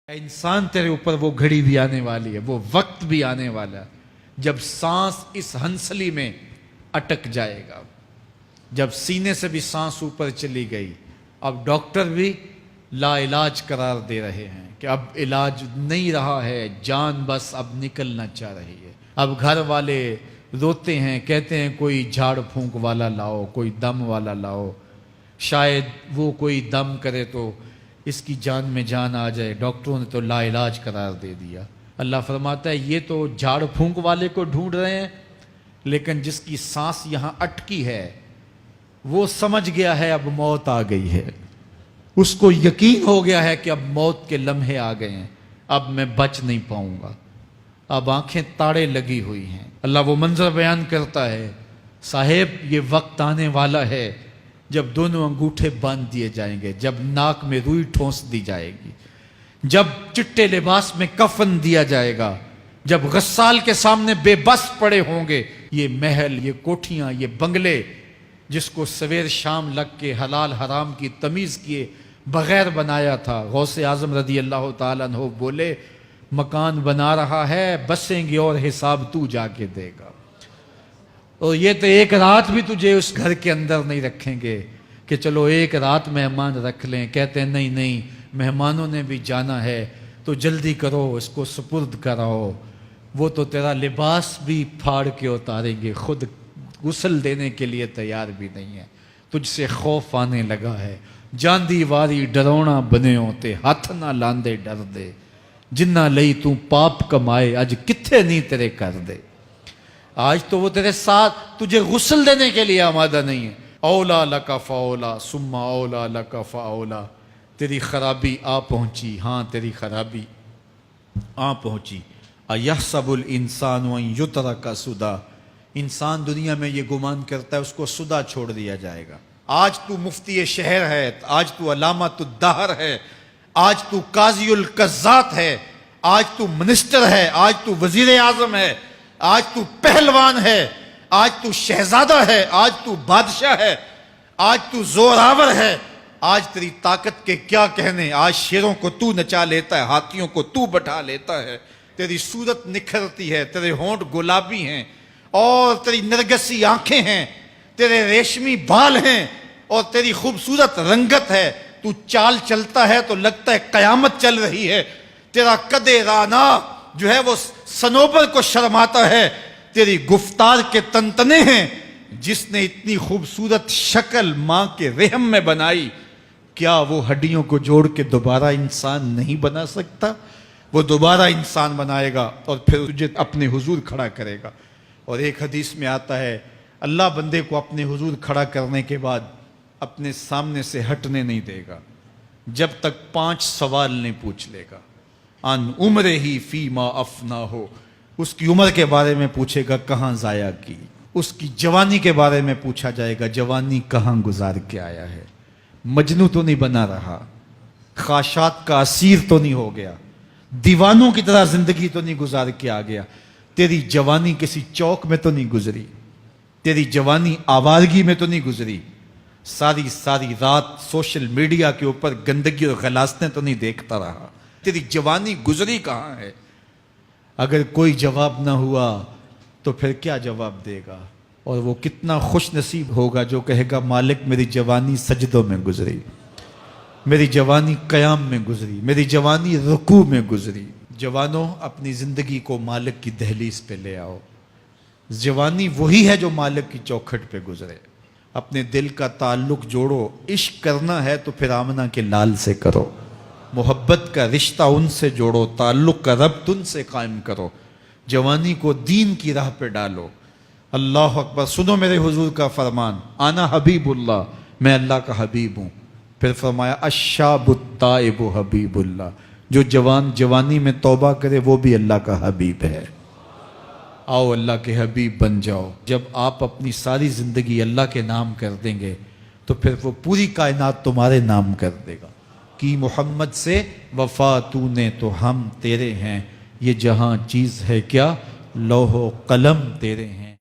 انسان تیرے اوپر وہ گھڑی بھی آنے والی ہے، وہ وقت بھی آنے والا ہے جب سانس اس ہنسلی میں اٹک جائے گا، جب سینے سے بھی سانس اوپر چلی گئی، اب ڈاکٹر بھی لا علاج قرار دے رہے ہیں کہ اب علاج نہیں رہا ہے، جان بس اب نکلنا چاہ رہی ہے۔ اب گھر والے روتے ہیں، کہتے ہیں کوئی جھاڑ پھونک والا لاؤ، کوئی دم والا لاؤ، شاید وہ کوئی دم کرے تو اس کی جان میں جان آ جائے۔ ڈاکٹروں نے تو لا علاج قرار دے دیا۔ اللہ فرماتا ہے یہ تو جھاڑ پھونک والے کو ڈھونڈ رہے ہیں، لیکن جس کی سانس یہاں اٹکی ہے وہ سمجھ گیا ہے اب موت آ گئی ہے، اس کو یقین ہو گیا ہے کہ اب موت کے لمحے آ گئے ہیں، اب میں بچ نہیں پاؤں گا، اب آنکھیں تاڑے لگی ہوئی ہیں۔ اللہ وہ منظر بیان کرتا ہے، صاحب یہ وقت آنے والا ہے جب دونوں انگوٹھے باندھ دیے جائیں گے، جب ناک میں روئی ٹھونس دی جائے گی، جب چٹے لباس میں کفن دیا جائے گا، جب غسال کے سامنے بے بس پڑے ہوں گے۔ یہ محل، یہ کوٹھیاں، یہ بنگلے جس کو سویر شام لگ کے حلال حرام کی تمیز کیے بغیر بنایا تھا، غوث اعظم رضی اللہ تعالیٰ عنہ بولے مکان بنا رہا ہے، بسیں گے اور حساب تو جا کے دے گا، اور یہ تو ایک رات بھی تجھے اس گھر کے اندر نہیں رکھیں گے کہ چلو ایک رات مہمان رکھ لیں۔ کہتے ہیں نہیں نہیں، مہمانوں نے بھی جانا ہے تو جلدی کرو، اس کو سپرد کراؤ، وہ تو تیرا لباس بھی پھاڑ کے اتاریں گے، خود غسل دینے کے لیے تیار بھی نہیں ہے، تجھ سے خوف آنے لگا ہے۔ جاندی واری ڈرونا بنے ہوتے، ہاتھ نہ لاندے ڈر دے، جنہ لئی تو پاپ کمائے اج کتھے نہیں تیرے کر دے۔ آج تو وہ تیرے ساتھ تجھے غسل دینے کے لیے آمادہ نہیں ہے۔ اولا لکا فاولا ثم اولا لکا فاولا، تیری خرابی آ پہنچی، ہاں تیری خرابی آ پہنچی۔ ایحسب الانسان ان یترک سدی، انسان دنیا میں یہ گمان کرتا ہے اس کو سدا چھوڑ دیا جائے گا۔ آج تو مفتی شہر ہے، آج تو علامۃ الدہر ہے، آج تو قاضی القضات ہے، آج تو منسٹر ہے، آج تو وزیر اعظم ہے، آج تو پہلوان ہے، آج تو شہزادہ ہے، آج تو بادشاہ ہے، آج تو زوراور ہے، آج تیری طاقت کے کیا کہنے، آج شیروں کو تو نچا لیتا ہے، ہاتھیوں کو تو بٹھا لیتا ہے، تیری صورت نکھرتی ہے، تیرے ہونٹ گلابی ہیں اور تیری نرگسی آنکھیں ہیں، تیرے ریشمی بال ہیں اور تیری خوبصورت رنگت ہے، تو چال چلتا ہے تو لگتا ہے قیامت چل رہی ہے، تیرا قد رانا جو ہے وہ صنوبر کو شرماتا ہے، تیری گفتار کے تنتنے ہیں۔ جس نے اتنی خوبصورت شکل ماں کے رحم میں بنائی، کیا وہ ہڈیوں کو جوڑ کے دوبارہ انسان نہیں بنا سکتا؟ وہ دوبارہ انسان بنائے گا اور پھر تجھے اپنے حضور کھڑا کرے گا۔ اور ایک حدیث میں آتا ہے اللہ بندے کو اپنے حضور کھڑا کرنے کے بعد اپنے سامنے سے ہٹنے نہیں دے گا جب تک 5 سوال نہیں پوچھ لے گا۔ ان عمر ہی فیما افنا ہو، اس کی عمر کے بارے میں پوچھے گا کہاں ضائع کی، اس کی جوانی کے بارے میں پوچھا جائے گا جوانی کہاں گزار کے آیا ہے، مجنوں تو نہیں بنا رہا، خواہشات کا اسیر تو نہیں ہو گیا، دیوانوں کی طرح زندگی تو نہیں گزار کے آ گیا، تیری جوانی کسی چوک میں تو نہیں گزری، تیری جوانی آوارگی میں تو نہیں گزری، ساری رات سوشل میڈیا کے اوپر گندگی اور غلاظتیں تو نہیں دیکھتا رہا، تیری جوانی گزری کہاں ہے؟ اگر کوئی جواب نہ ہوا تو پھر کیا جواب دے گا؟ اور وہ کتنا خوش نصیب ہوگا جو کہے گا مالک میری جوانی سجدوں میں گزری، میری جوانی قیام میں گزری، میری جوانی رکوع میں گزری۔ جوانوں اپنی زندگی کو مالک کی دہلیز پہ لے آؤ، جوانی وہی ہے جو مالک کی چوکھٹ پہ گزرے۔ اپنے دل کا تعلق جوڑو، عشق کرنا ہے تو پھر آمنہ کے لال سے کرو، محبت کا رشتہ ان سے جوڑو، تعلق کا ربط ان سے قائم کرو، جوانی کو دین کی راہ پہ ڈالو۔ اللہ اکبر، سنو میرے حضور کا فرمان، انا حبیب اللہ، میں اللہ کا حبیب ہوں۔ پھر فرمایا الشاب التائب حبیب اللہ، جو جوان جوانی میں توبہ کرے وہ بھی اللہ کا حبیب ہے۔ آؤ اللہ کے حبیب بن جاؤ۔ جب آپ اپنی ساری زندگی اللہ کے نام کر دیں گے تو پھر وہ پوری کائنات تمہارے نام کر دے گا۔ کی محمد سے وفا تو نے تو ہم تیرے ہیں، یہ جہاں چیز ہے کیا لوح و قلم تیرے ہیں۔